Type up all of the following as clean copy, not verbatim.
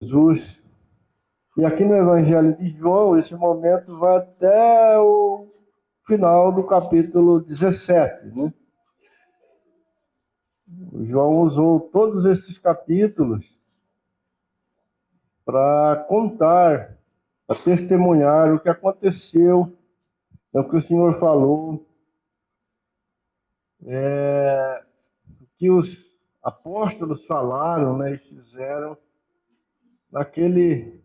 Jesus. E aqui no Evangelho de João, esse momento vai até o final do capítulo 17, né? O João usou todos esses capítulos para contar, para testemunhar o que aconteceu, o que o Senhor falou, o que os apóstolos falaram, né, e fizeram aquele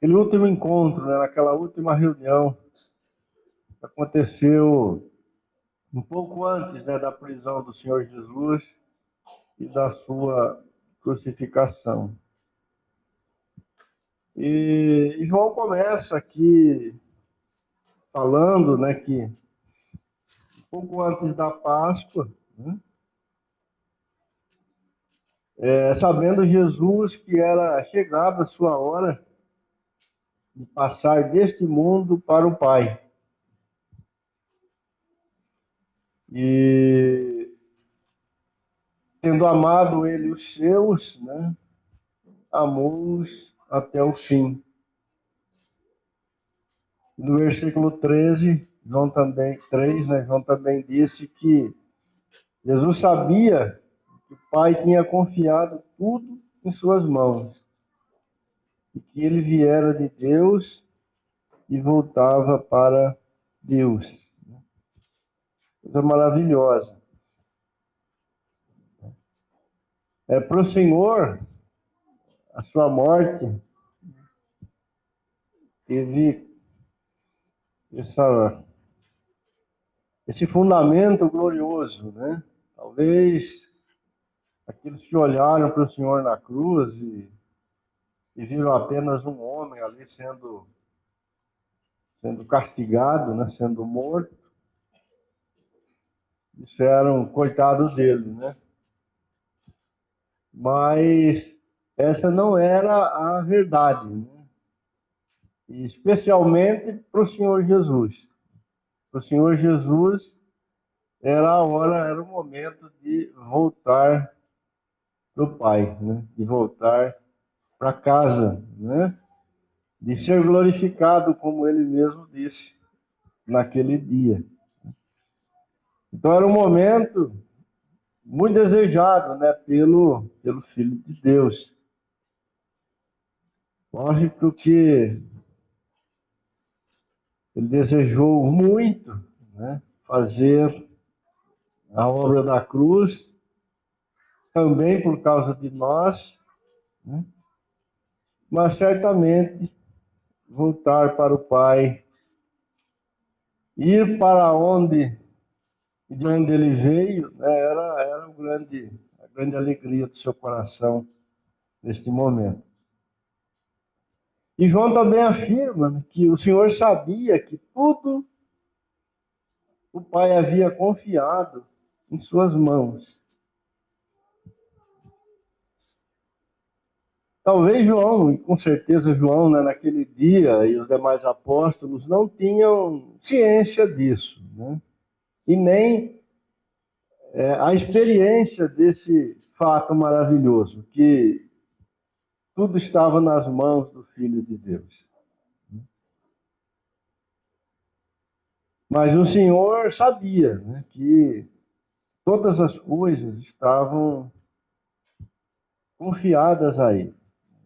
último encontro, né, naquela última reunião que aconteceu um pouco antes, né, da prisão do Senhor Jesus e da sua crucificação. E João começa aqui falando, né, que um pouco antes da Páscoa, né, sabendo Jesus que era chegada a sua hora de passar deste mundo para o Pai. E tendo amado ele os seus, né, amou-os até o fim. No versículo 13, João também, 3, né, João também disse que Jesus sabia que o Pai tinha confiado tudo em suas mãos e que ele viera de Deus e voltava para Deus. Coisa maravilhosa. Para o Senhor, a sua morte teve esse fundamento glorioso, né? Talvez aqueles que olharam para o Senhor na cruz e viram apenas um homem ali sendo castigado, né? Sendo morto, disseram, coitado dele, né? Mas essa não era a verdade, né? E especialmente para o Senhor Jesus. Para o Senhor Jesus era a hora, era o momento de voltar para o Pai, né? De voltar para casa, né? De ser glorificado, como ele mesmo disse naquele dia. Então era um momento muito desejado, né? Pelo Filho de Deus. Lógico que ele desejou muito, né, fazer a obra da cruz, também por causa de nós, né, mas certamente voltar para o Pai, ir para onde, de onde ele veio, né, era a grande alegria do seu coração neste momento. E João também afirma, né, que o Senhor sabia que tudo o Pai havia confiado em suas mãos. Talvez João, e com certeza João, né, naquele dia, e os demais apóstolos não tinham ciência disso, né? E nem a experiência desse fato maravilhoso, que tudo estava nas mãos do Filho de Deus. Mas o Senhor sabia, né, que todas as coisas estavam confiadas a Ele.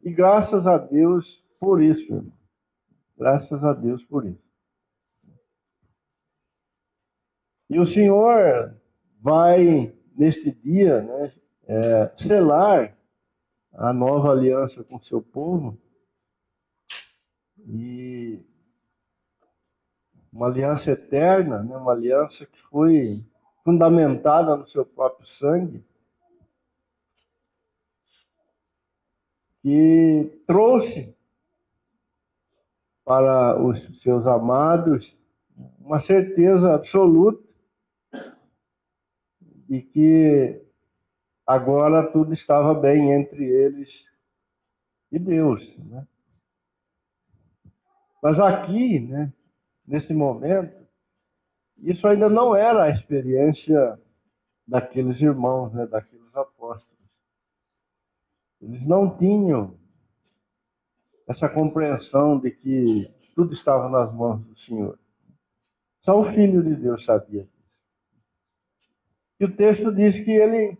E graças a Deus por isso, irmão. Graças a Deus por isso. E o Senhor vai, neste dia, né, selar a nova aliança com o seu povo, e uma aliança eterna, né, uma aliança que foi fundamentada no seu próprio sangue, que trouxe para os seus amados uma certeza absoluta de que agora tudo estava bem entre eles e Deus, né? Mas aqui, né, nesse momento, isso ainda não era a experiência daqueles irmãos, né, daqueles apóstolos. Eles não tinham essa compreensão de que tudo estava nas mãos do Senhor. Só o Filho de Deus sabia disso. E o texto diz que ele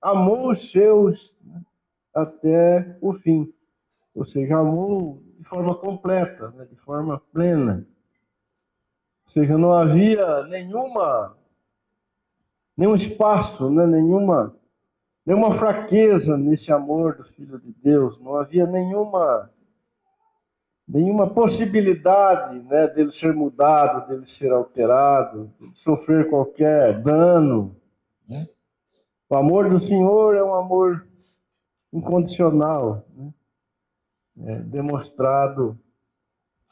amou os seus, né, até o fim. Ou seja, amou de forma completa, né, de forma plena. Ou seja, não havia nenhum espaço, né, nenhuma fraqueza nesse amor do Filho de Deus. Não havia nenhuma possibilidade, né, dele ser mudado, dele ser alterado, de sofrer qualquer dano. O amor do Senhor é um amor incondicional, né, demonstrado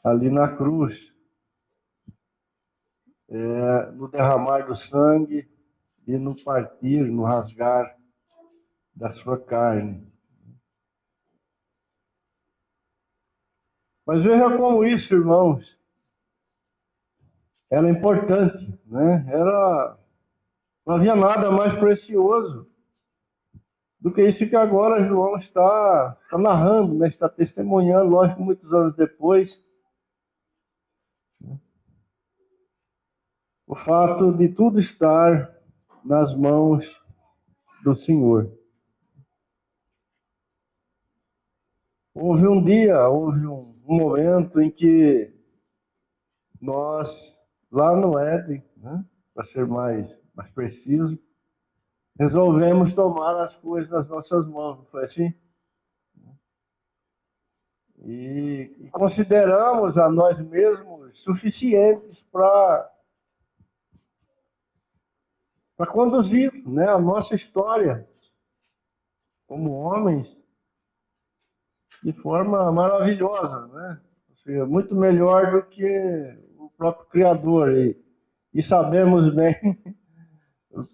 ali na cruz, no derramar do sangue e no partir, no rasgar da sua carne. Mas veja como isso, irmãos, era importante, né? Não havia nada mais precioso do que isso que agora João está narrando, né? Está testemunhando, lógico, muitos anos depois, o fato de tudo estar nas mãos do Senhor. Houve um momento em que nós, lá no Éden, né, para ser mais preciso, resolvemos tomar as coisas nas nossas mãos, não foi assim? E consideramos a nós mesmos suficientes para conduzir, né, a nossa história como homens de forma maravilhosa, né? Ou seja, muito melhor do que o próprio Criador. E sabemos bem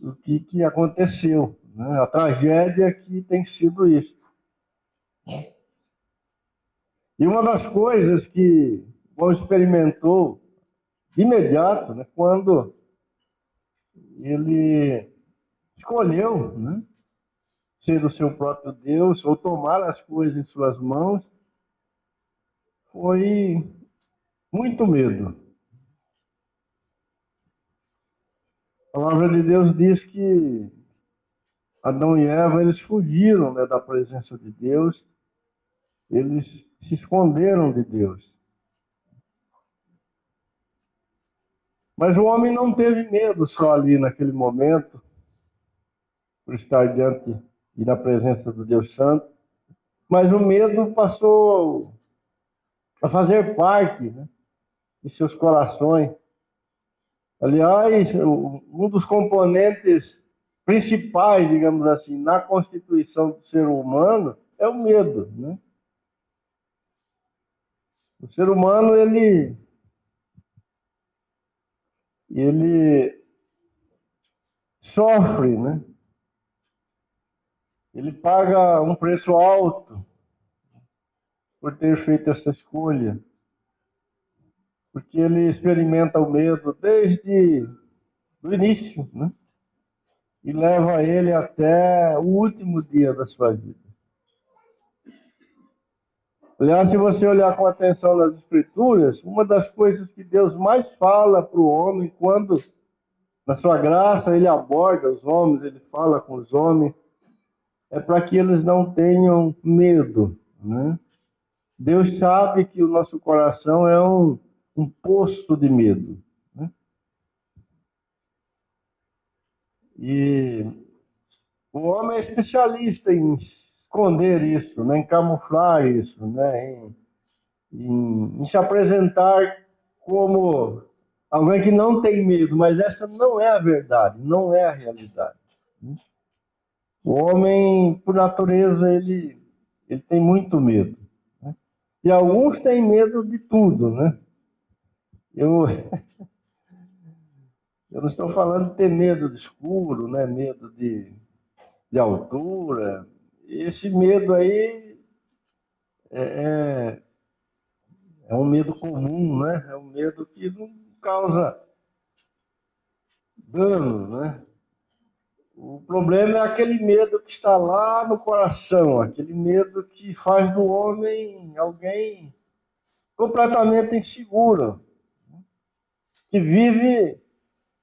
o que aconteceu, né? A tragédia que tem sido isso. E uma das coisas que João experimentou de imediato, né, quando ele escolheu, né, ser o seu próprio Deus, ou tomar as coisas em suas mãos, foi muito medo. A palavra de Deus diz que Adão e Eva, eles fugiram, né, da presença de Deus, eles se esconderam de Deus. Mas o homem não teve medo só ali naquele momento, por estar diante e na presença do Deus Santo, mas o medo passou a fazer parte, né, de seus corações. Aliás, um dos componentes principais, digamos assim, na constituição do ser humano é o medo, né? O ser humano, ele sofre, né? Ele paga um preço alto por ter feito essa escolha, porque ele experimenta o medo desde o início, né? E leva ele até o último dia da sua vida. Aliás, se você olhar com atenção nas Escrituras, uma das coisas que Deus mais fala para o homem, quando, na sua graça, ele aborda os homens, ele fala com os homens, é para que eles não tenham medo, né? Deus sabe que o nosso coração é um poço de medo, né? E o homem é especialista em esconder isso, né? Em camuflar isso, né? Em se apresentar como alguém que não tem medo, mas essa não é a verdade, não é a realidade. O homem, por natureza, ele tem muito medo, né? E alguns têm medo de tudo, né? Eu, eu não estou falando de ter medo de escuro, né? Medo de altura. Esse medo aí é, é um medo comum, né? É um medo que não causa dano, né? O problema é aquele medo que está lá no coração, aquele medo que faz do homem alguém completamente inseguro, que vive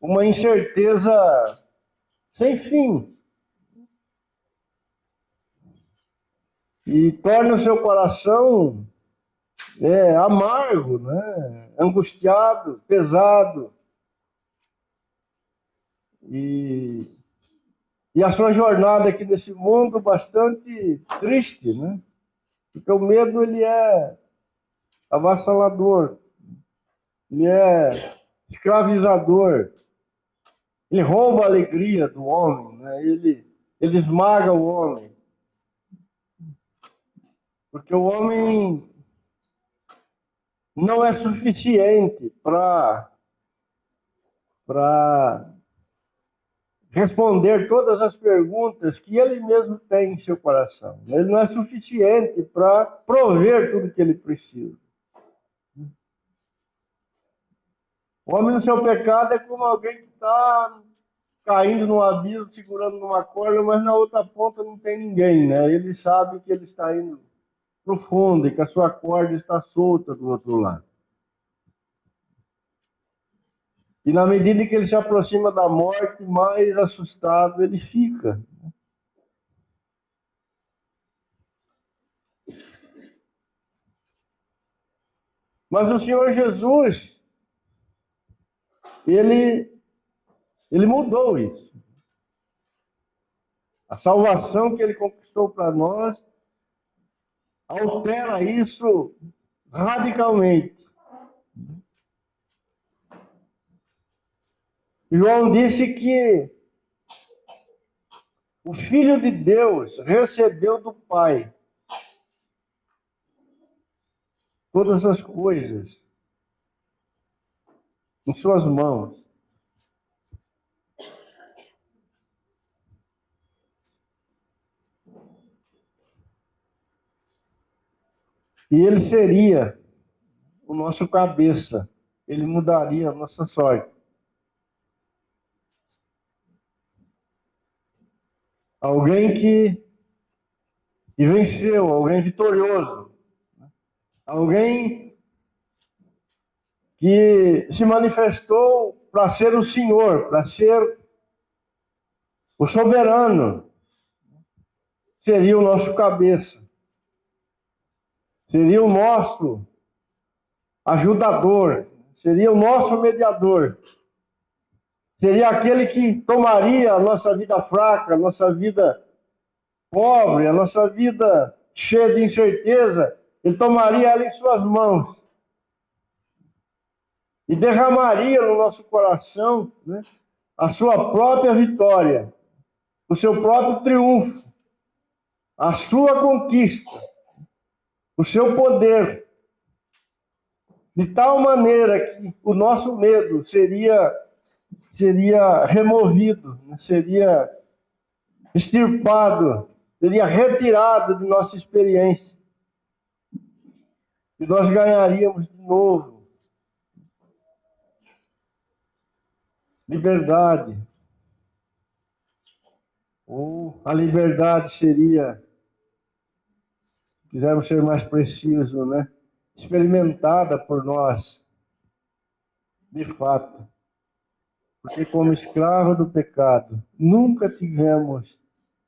uma incerteza sem fim e torna o seu coração amargo, né? Angustiado, pesado e, e a sua jornada aqui nesse mundo bastante triste, né? Porque o medo ele é avassalador, ele é escravizador, ele rouba a alegria do homem, né? Ele esmaga o homem, porque o homem não é suficiente para responder todas as perguntas que ele mesmo tem em seu coração. Ele não é suficiente para prover tudo que ele precisa. O homem no seu pecado é como alguém que está caindo num abismo, segurando numa corda, mas na outra ponta não tem ninguém, né? Ele sabe que ele está indo profundo e que a sua corda está solta do outro lado. E na medida que ele se aproxima da morte, mais assustado ele fica. Mas o Senhor Jesus, ele mudou isso. A salvação que ele conquistou para nós altera isso radicalmente. João disse que o Filho de Deus recebeu do Pai todas as coisas em suas mãos. E ele seria o nosso cabeça. Ele mudaria a nossa sorte. Alguém que venceu, alguém vitorioso. Alguém que se manifestou para ser o Senhor, para ser o soberano. Seria o nosso cabeça. Seria o nosso ajudador. Seria o nosso mediador. Seria aquele que tomaria a nossa vida fraca, a nossa vida pobre, a nossa vida cheia de incerteza. Ele tomaria ela em suas mãos e derramaria no nosso coração, né, a sua própria vitória, o seu próprio triunfo, a sua conquista, o seu poder, de tal maneira que o nosso medo seria removido, seria extirpado, seria retirado de nossa experiência. E nós ganharíamos de novo liberdade. Ou a liberdade seria, se quisermos ser mais precisos, né, experimentada por nós, de fato. Porque como escravo do pecado, nunca tivemos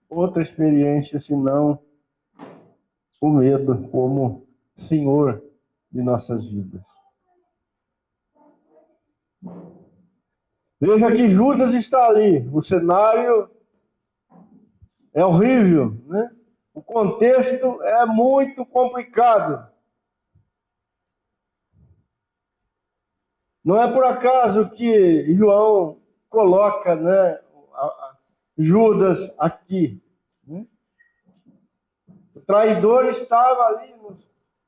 outra experiência senão o medo como Senhor de nossas vidas. Veja que Judas está ali. O cenário é horrível, né? O contexto é muito complicado. Não é por acaso que João coloca, né, Judas aqui. Né? O traidor estava ali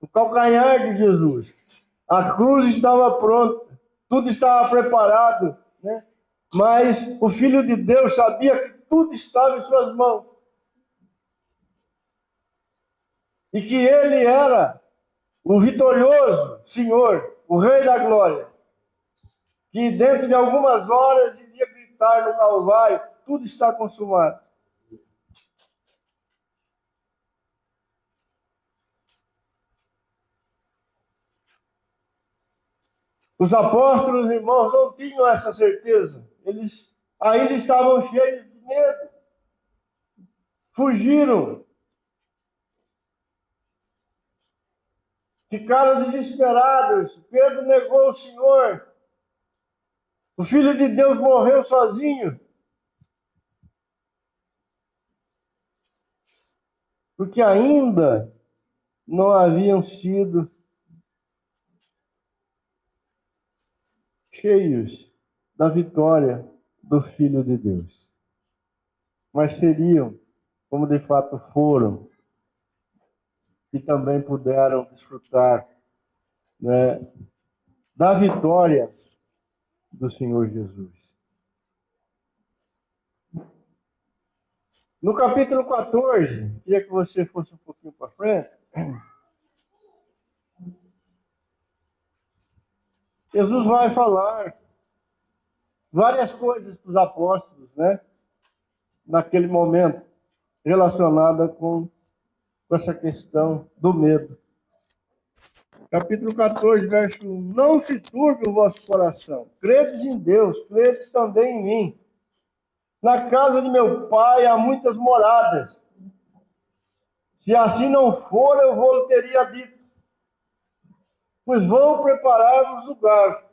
no calcanhar de Jesus. A cruz estava pronta, tudo estava preparado, né? Mas o Filho de Deus sabia que tudo estava em suas mãos. E que ele era o vitorioso Senhor, o Rei da Glória, que dentro de algumas horas iria gritar no Calvário: tudo está consumado. Os apóstolos, irmãos, não tinham essa certeza. Eles ainda estavam cheios de medo. Fugiram. Ficaram desesperados. Pedro negou o Senhor. O Filho de Deus morreu sozinho. Porque ainda não haviam sido cheios da vitória do Filho de Deus. Mas seriam, como de fato foram, e também puderam desfrutar, né, da vitória do Senhor Jesus. No capítulo 14, queria que você fosse um pouquinho para frente. Jesus vai falar várias coisas para os apóstolos, né? Naquele momento, relacionada com essa questão do medo. Capítulo 14, verso 1. Não se turbe o vosso coração. Credes em Deus, credes também em mim. Na casa de meu pai há muitas moradas. Se assim não for, eu vou teria dito. Pois vou preparar-vos lugar.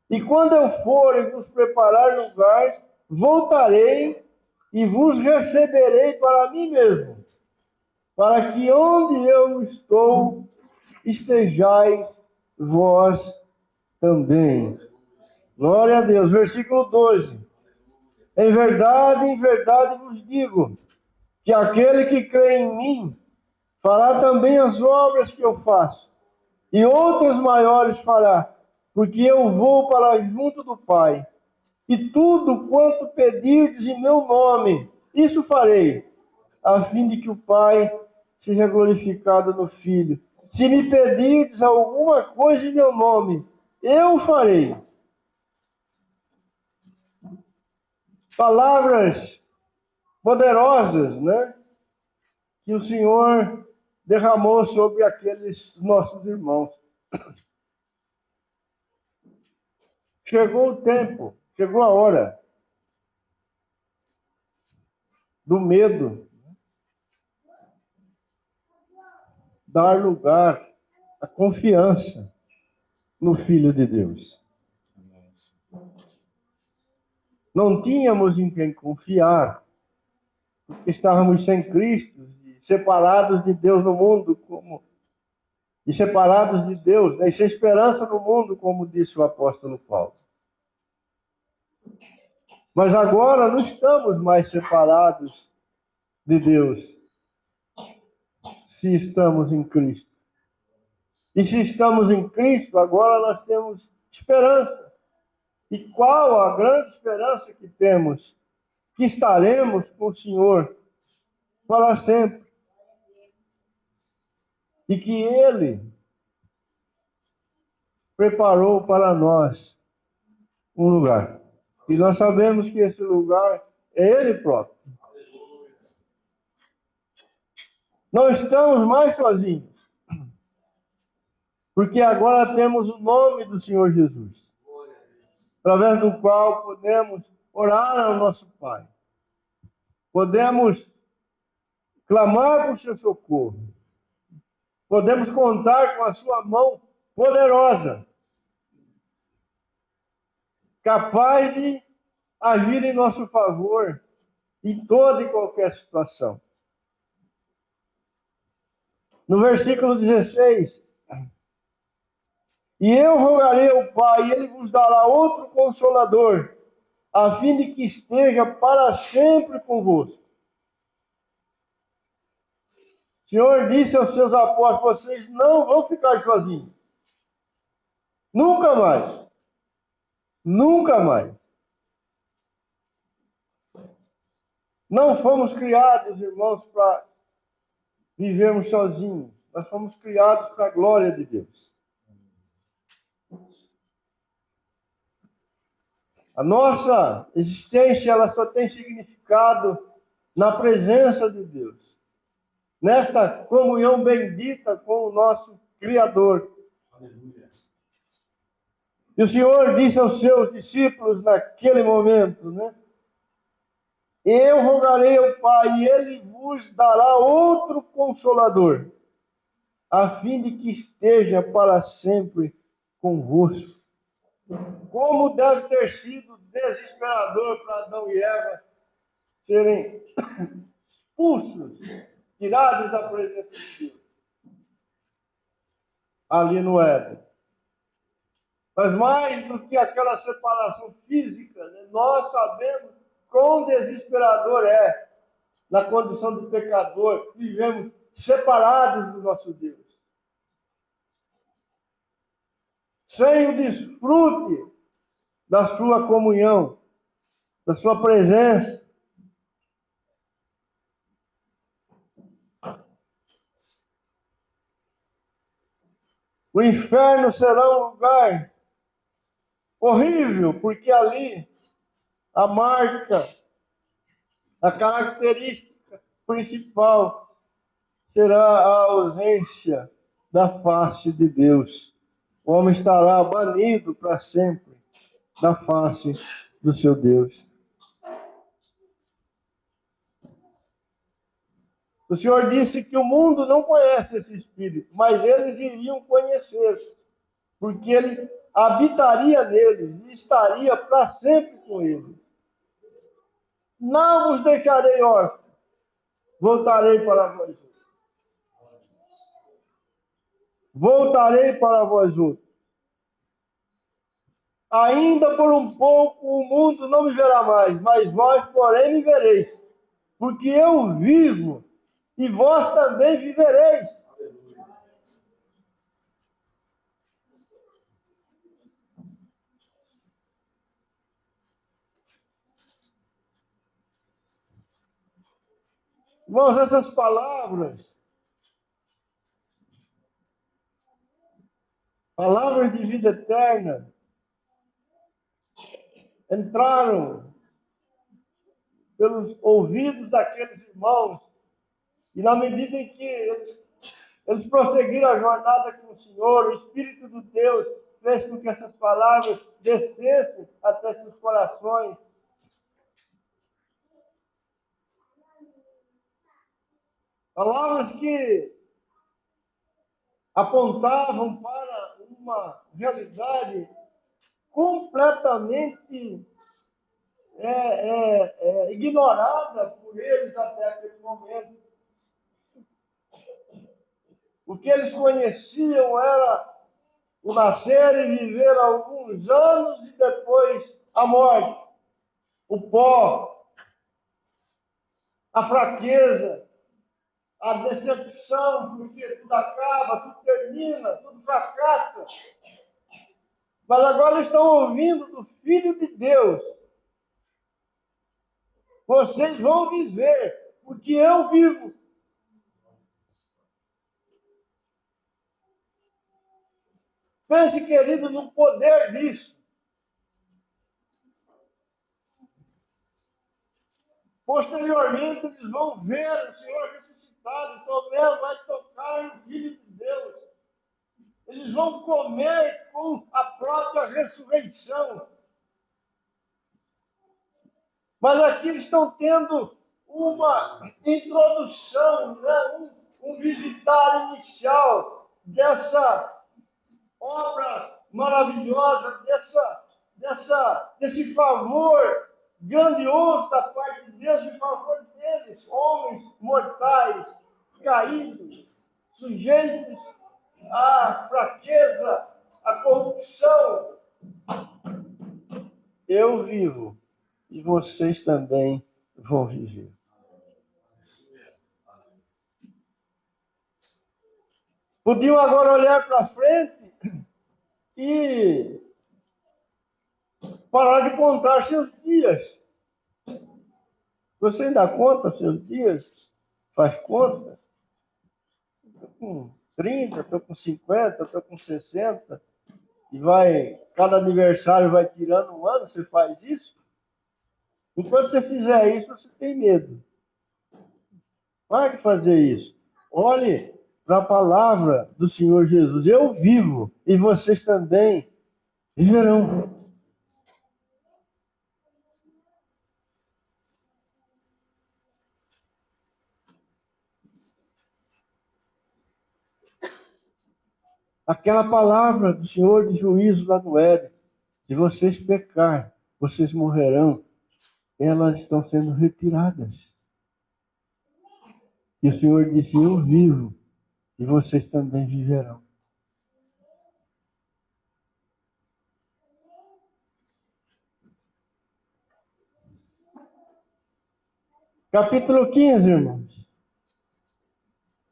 E quando eu for e vos preparar lugar, voltarei e vos receberei para mim mesmo, para que onde eu estou, estejais vós também. Glória a Deus. Versículo 12. Em verdade vos digo, que aquele que crê em mim, fará também as obras que eu faço, e outras maiores fará, porque eu vou para junto do Pai. E tudo quanto pedirdes em meu nome, isso farei, a fim de que o Pai seja glorificado no Filho. Se me pedirdes alguma coisa em meu nome, eu farei. Palavras poderosas, né? Que o Senhor derramou sobre aqueles nossos irmãos. Chegou o tempo, chegou a hora do medo dar lugar à confiança no Filho de Deus. Não tínhamos em quem confiar, porque estávamos sem Cristo, separados de Deus no mundo, e separados de Deus, né, e sem esperança no mundo, como disse o apóstolo Paulo. Mas agora não estamos mais separados de Deus, se estamos em Cristo. E se estamos em Cristo, agora nós temos esperança. E qual a grande esperança que temos? Que estaremos com o Senhor para sempre. E que Ele preparou para nós um lugar. E nós sabemos que esse lugar é Ele próprio. Não estamos mais sozinhos. Porque agora temos o nome do Senhor Jesus, através do qual podemos orar ao nosso Pai. Podemos clamar por seu socorro. Podemos contar com a sua mão poderosa, capaz de agir em nosso favor em toda e qualquer situação. No versículo 16, e eu rogarei ao Pai, e Ele vos dará outro Consolador, a fim de que esteja para sempre convosco. O Senhor disse aos seus apóstolos, vocês não vão ficar sozinhos. Nunca mais. Nunca mais. Não fomos criados, irmãos, para vivermos sozinhos. Nós fomos criados para a glória de Deus. A nossa existência, ela só tem significado na presença de Deus, nesta comunhão bendita com o nosso Criador. E o Senhor disse aos seus discípulos naquele momento, né? Eu rogarei ao Pai, e Ele vos dará outro Consolador, a fim de que esteja para sempre convosco. Como deve ter sido desesperador para Adão e Eva serem expulsos, tirados da presença de Deus, ali no Éden. Mas mais do que aquela separação física, né, nós sabemos quão desesperador é, na condição de pecador, vivemos separados do nosso Deus. Sem o desfrute da sua comunhão, da sua presença. O inferno será um lugar horrível, porque ali a marca, a característica principal será a ausência da face de Deus. O homem estará banido para sempre da face do seu Deus. O Senhor disse que o mundo não conhece esse Espírito, mas eles iriam conhecer, porque ele habitaria neles e estaria para sempre com eles. Não vos deixarei órfãos, voltarei para vós outros. Voltarei para vós outros. Ainda por um pouco o mundo não me verá mais, mas vós, porém, me vereis, porque eu vivo e vós também vivereis. Irmãos, essas palavras de vida eterna, entraram pelos ouvidos daqueles irmãos, e na medida em que eles prosseguiram a jornada com o Senhor, o Espírito de Deus fez com que essas palavras descessem até seus corações. Palavras que apontavam para uma realidade completamente ignorada por eles até aquele momento. O que eles conheciam era o nascer e viver alguns anos e depois a morte, o pó, a fraqueza, a decepção, porque tudo acaba, tudo termina, tudo fracassa. Mas agora estão ouvindo do Filho de Deus. Vocês vão viver, porque eu vivo. Pense, querido, no poder disso. Posteriormente, eles vão ver o Senhor ressuscitado. Tomé vai tocar no Filho de Deus. Eles vão comer com a própria ressurreição. Mas aqui eles estão tendo uma introdução, né? um visitar inicial dessa obra maravilhosa, desse favor grandioso da parte de Deus em favor deles, homens mortais, caídos, sujeitos à fraqueza, à corrupção. Eu vivo e vocês também vão viver. Podiam agora olhar para frente e parar de contar seus dias. Você ainda conta seus dias? Faz conta? Estou com 30, estou com 50, estou com 60. cada aniversário vai tirando um ano, você faz isso? Enquanto você fizer isso, você tem medo. Pare de fazer isso. Olhe para a palavra do Senhor Jesus. Eu vivo e vocês também viverão. Aquela palavra do Senhor de juízo lá no Éden, se vocês pecar, vocês morrerão, elas estão sendo retiradas. E o Senhor disse, eu vivo, e vocês também viverão. Capítulo 15, irmãos.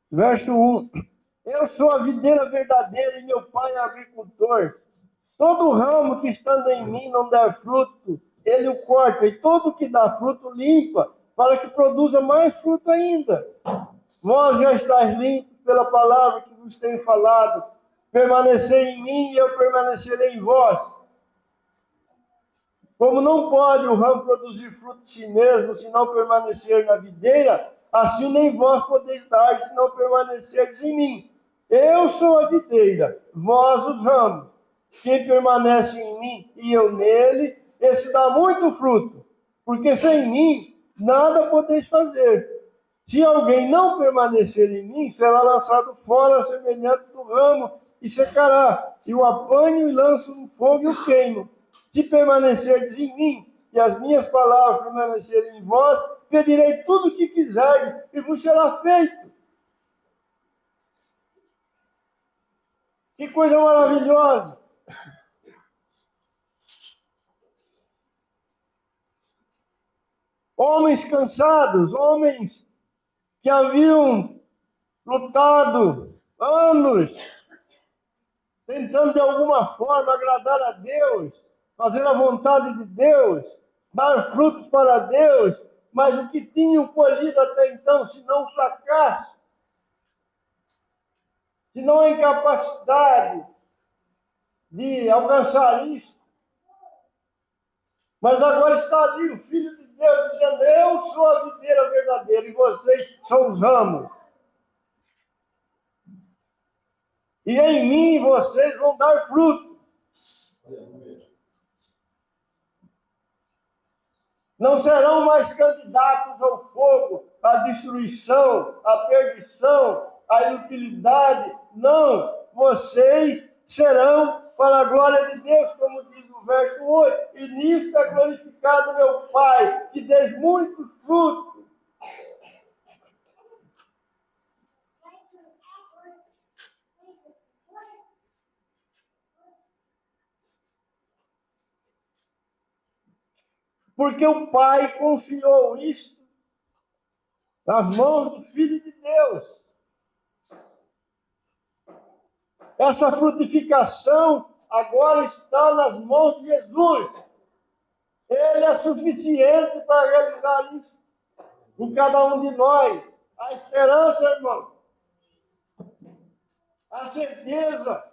Verso 1. Eu sou a videira verdadeira e meu pai é agricultor. Todo ramo que estando em mim não der fruto, ele o corta, e todo que dá fruto limpa, para que produza mais fruto ainda. Vós já estáis limpos pela palavra que vos tenho falado. Permanecei em mim e eu permanecerei em vós. Como não pode o ramo produzir fruto de si mesmo, se não permanecer na videira, assim nem vós podeis dar, se não permanecerdes em mim. Eu sou a videira, vós os ramos. Quem permanece em mim e eu nele, esse dá muito fruto, porque sem mim nada podeis fazer. Se alguém não permanecer em mim, será lançado fora, semelhante do ramo, e secará. E o apanho e lanço no fogo e o queimo. Se permanecerdes em mim, e as minhas palavras permanecerem em vós, pedirei tudo o que quiserdes, e vos será feito. Que coisa maravilhosa! Homens cansados, homens que haviam lutado anos, tentando de alguma forma agradar a Deus, fazer a vontade de Deus, dar frutos para Deus, mas o que tinham colhido até então, se não o fracasso, se não a incapacidade de alcançar isso, mas agora está ali o Filho de Deus dizendo, eu sou a videira verdadeira e vocês são os ramos. E em mim vocês vão dar fruto. Não serão mais candidatos ao fogo, à destruição, à perdição, à inutilidade. Não, vocês serão para a glória de Deus, como diz o verso 8. E nisto é glorificado meu Pai, que dê muitos frutos. Porque o Pai confiou isso nas mãos do Filho de Deus. Essa frutificação agora está nas mãos de Jesus. Ele é suficiente para realizar isso em cada um de nós. A esperança, irmão. A certeza.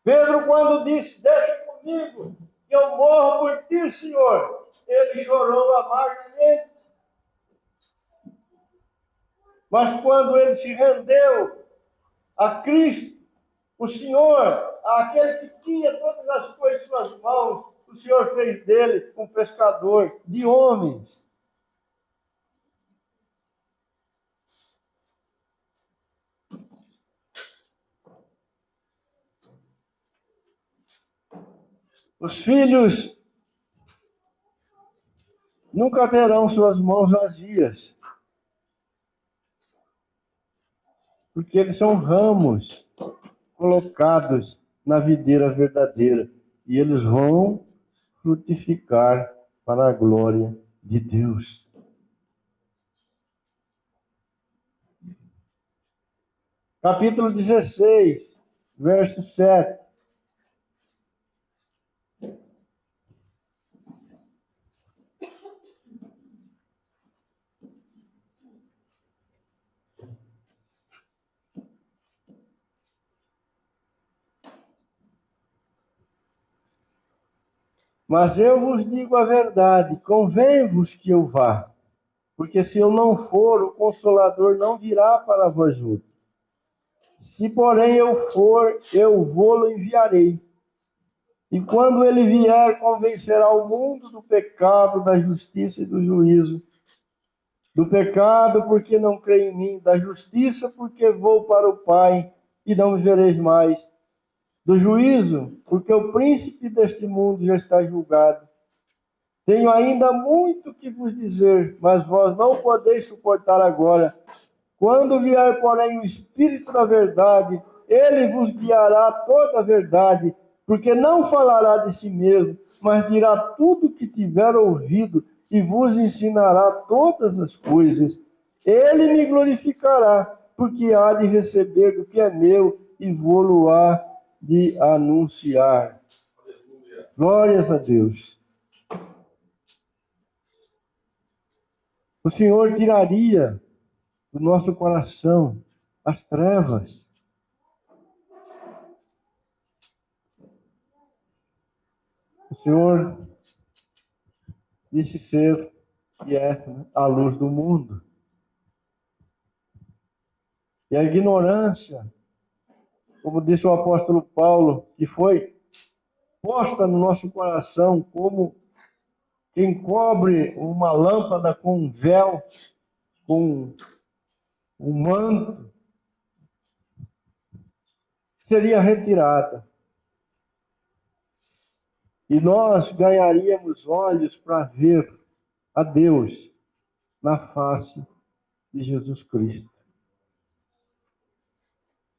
Pedro, quando disse, deixa comigo, que eu morro por ti, Senhor, ele chorou amargamente. Mas quando ele se rendeu a Cristo, o Senhor, aquele que tinha todas as coisas em suas mãos, o Senhor fez dele um pescador de homens. Os filhos nunca terão suas mãos vazias, porque eles são ramos colocados na videira verdadeira, e eles vão frutificar para a glória de Deus. Capítulo 16, verso 7. Mas eu vos digo a verdade, convém-vos que eu vá, porque se eu não for, o Consolador não virá para vós outros. Se, porém, eu for, eu vou-lo enviarei. E quando ele vier, convencerá o mundo do pecado, da justiça e do juízo. Do pecado, porque não crê em mim. Da justiça, porque vou para o Pai e não me vereis mais. Do juízo, porque o príncipe deste mundo já está julgado. Tenho ainda muito que vos dizer, mas vós não podeis suportar agora. Quando vier, porém, o Espírito da verdade, ele vos guiará toda a verdade, porque não falará de si mesmo, mas dirá tudo o que tiver ouvido e vos ensinará todas as coisas. Ele me glorificará, porque há de receber do que é meu e vou-lo há de anunciar. Glórias a Deus. O Senhor tiraria do nosso coração as trevas. O Senhor disse ser e é a luz do mundo. E a ignorância, como disse o apóstolo Paulo, que foi posta no nosso coração como quem cobre uma lâmpada com um véu, com um manto, seria retirada. E nós ganharíamos olhos para ver a Deus na face de Jesus Cristo.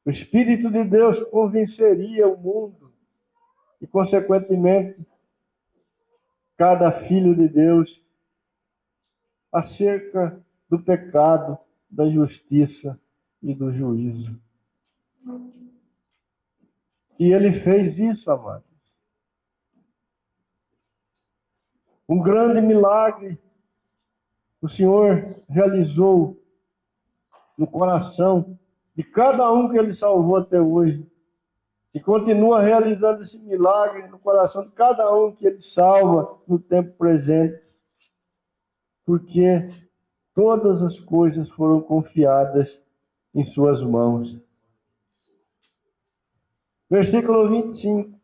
O Espírito de Deus convenceria o mundo e, consequentemente, cada filho de Deus acerca do pecado, da justiça e do juízo. E ele fez isso, amados. Um grande milagre o Senhor realizou no coração de cada um que ele salvou até hoje. E continua realizando esse milagre no coração de cada um que ele salva no tempo presente. Porque todas as coisas foram confiadas em suas mãos. Versículo 25.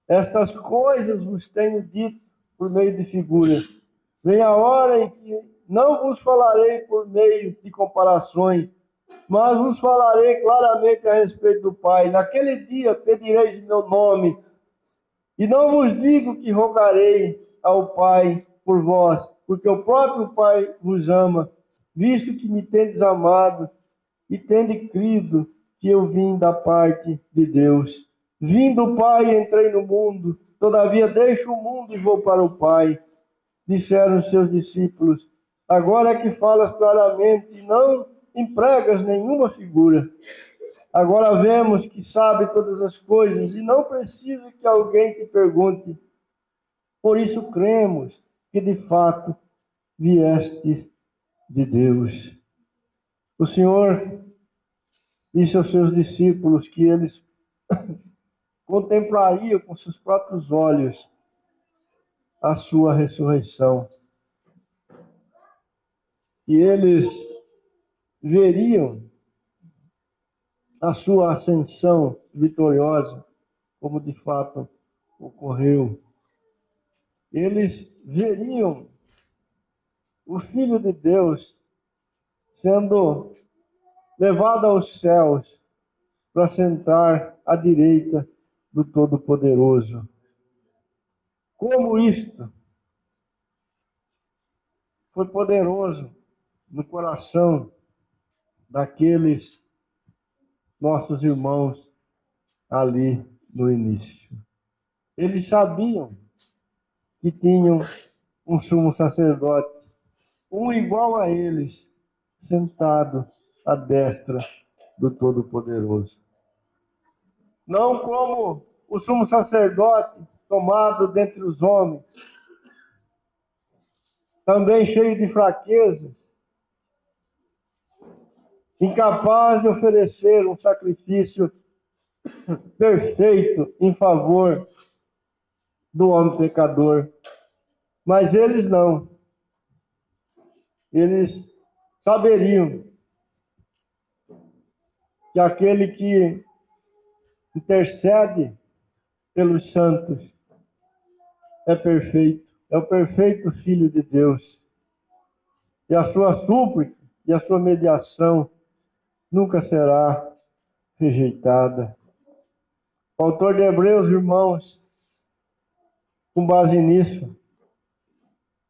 Estas coisas vos tenho dito por meio de figuras. Vem a hora em que não vos falarei por meio de comparações, mas vos falarei claramente a respeito do Pai. Naquele dia pedireis em meu nome, e não vos digo que rogarei ao Pai por vós, porque o próprio Pai vos ama, visto que me tendes amado e tende crido que eu vim da parte de Deus. Vim do Pai e entrei no mundo, todavia deixo o mundo e vou para o Pai. Disseram os seus discípulos, agora é que falas claramente e não empregas nenhuma figura. Agora vemos que sabe todas as coisas e não precisa que alguém te pergunte. Por isso cremos que de fato vieste de Deus. O Senhor disse aos seus discípulos que eles contemplariam com seus próprios olhos a sua ressurreição. E eles veriam a sua ascensão vitoriosa, como de fato ocorreu. Eles veriam o Filho de Deus sendo levado aos céus para sentar à direita do Todo-Poderoso. Como isto foi poderoso no coração daqueles nossos irmãos ali no início. Eles sabiam que tinham um sumo sacerdote, um igual a eles, sentado à destra do Todo-Poderoso. Não como o sumo sacerdote tomado dentre os homens, também cheio de fraqueza, incapaz de oferecer um sacrifício perfeito em favor do homem pecador. Mas eles não. Eles saberiam que aquele que intercede pelos santos é perfeito, é o perfeito Filho de Deus. E a sua súplica e a sua mediação nunca será rejeitada. O autor de Hebreus, irmãos, com base nisso,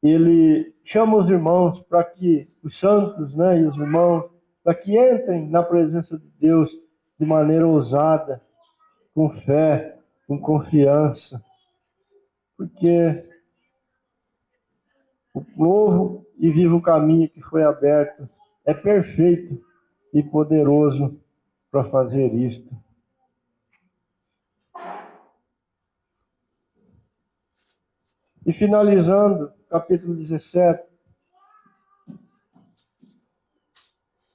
ele chama os irmãos para que, os santos, né, e os irmãos, para que entrem na presença de Deus de maneira ousada, com fé, com confiança, porque o novo e vivo caminho que foi aberto é perfeito e poderoso para fazer isto. E finalizando, capítulo 17,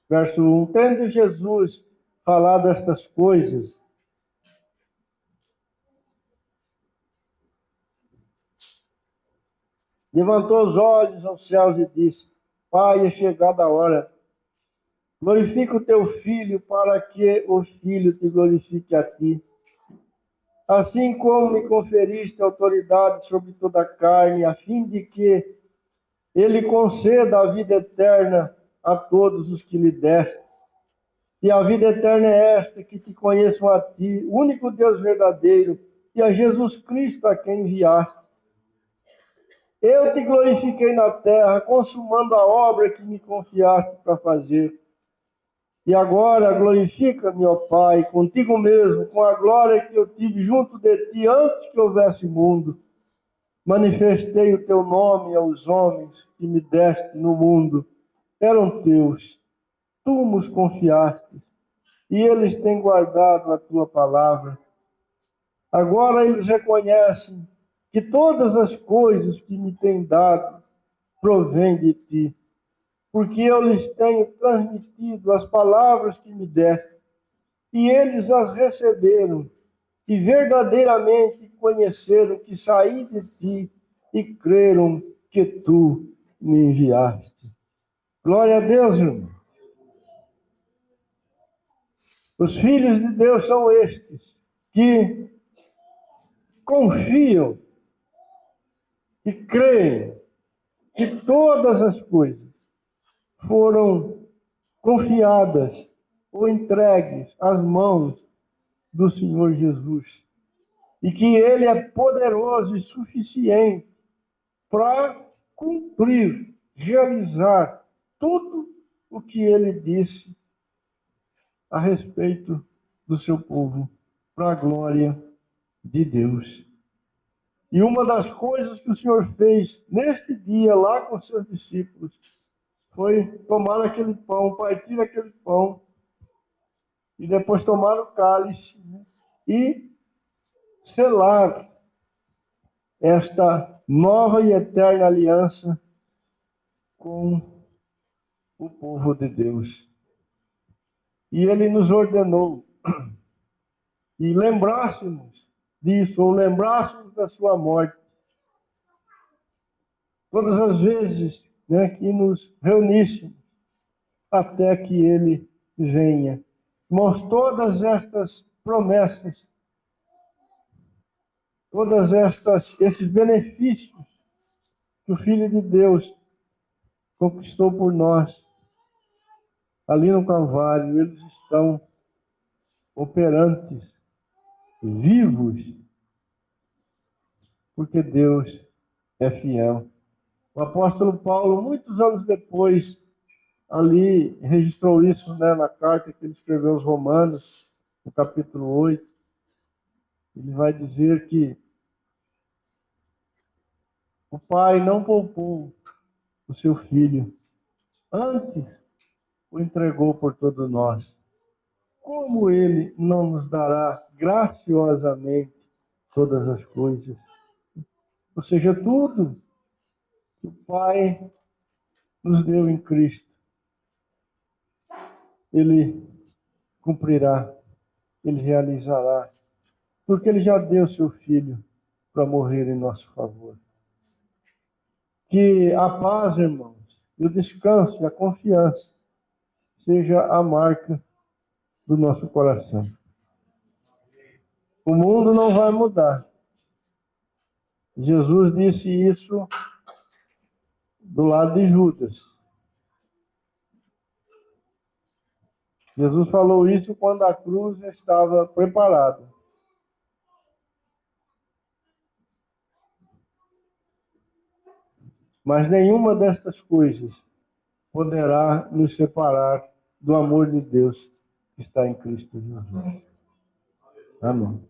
verso 1. Tendo Jesus falado estas coisas, levantou os olhos aos céus e disse: Pai, é chegada a hora. Glorifica o teu Filho, para que o Filho te glorifique a ti. Assim como me conferiste autoridade sobre toda a carne, a fim de que ele conceda a vida eterna a todos os que lhe deste. E a vida eterna é esta, que te conheçam a ti, o único Deus verdadeiro, e a Jesus Cristo a quem enviaste. Eu te glorifiquei na terra, consumando a obra que me confiaste para fazer. E agora glorifica-me, ó Pai, contigo mesmo, com a glória que eu tive junto de ti antes que houvesse mundo. Manifestei o teu nome aos homens que me deste no mundo. Eram teus, tu nos confiaste, e eles têm guardado a tua palavra. Agora eles reconhecem que todas as coisas que me têm dado provêm de ti, porque eu lhes tenho transmitido as palavras que me deste, e eles as receberam, e verdadeiramente conheceram que saí de ti, e creram que tu me enviaste. Glória a Deus, irmão. Os filhos de Deus são estes, que confiam e creem que todas as coisas foram confiadas ou entregues às mãos do Senhor Jesus. E que Ele é poderoso e suficiente para cumprir, realizar tudo o que Ele disse a respeito do seu povo, para a glória de Deus. E uma das coisas que o Senhor fez neste dia lá com seus discípulos foi tomar aquele pão, partir aquele pão, e depois tomar o cálice, né, e selar esta nova e eterna aliança com o povo de Deus. E ele nos ordenou e lembrássemos disso, ou lembrássemos da sua morte, todas as vezes, né, que nos reuníssemos, até que ele venha. Irmãos, todas estas promessas, todas esses benefícios que o Filho de Deus conquistou por nós, ali no Calvário, eles estão operantes, vivos, porque Deus é fiel. O apóstolo Paulo, muitos anos depois, ali registrou isso, né, na carta que ele escreveu aos Romanos, no capítulo 8. Ele vai dizer que o Pai não poupou o seu Filho, antes o entregou por todos nós. Como Ele não nos dará graciosamente todas as coisas? Ou seja, tudo que o Pai nos deu em Cristo, Ele cumprirá, Ele realizará, porque Ele já deu seu Filho para morrer em nosso favor. Que a paz, irmãos, e o descanso e a confiança seja a marca do nosso coração. O mundo não vai mudar. Jesus disse isso do lado de Judas. Jesus falou isso quando a cruz estava preparada. Mas nenhuma destas coisas poderá nos separar do amor de Deus que está em Cristo Jesus. Amém.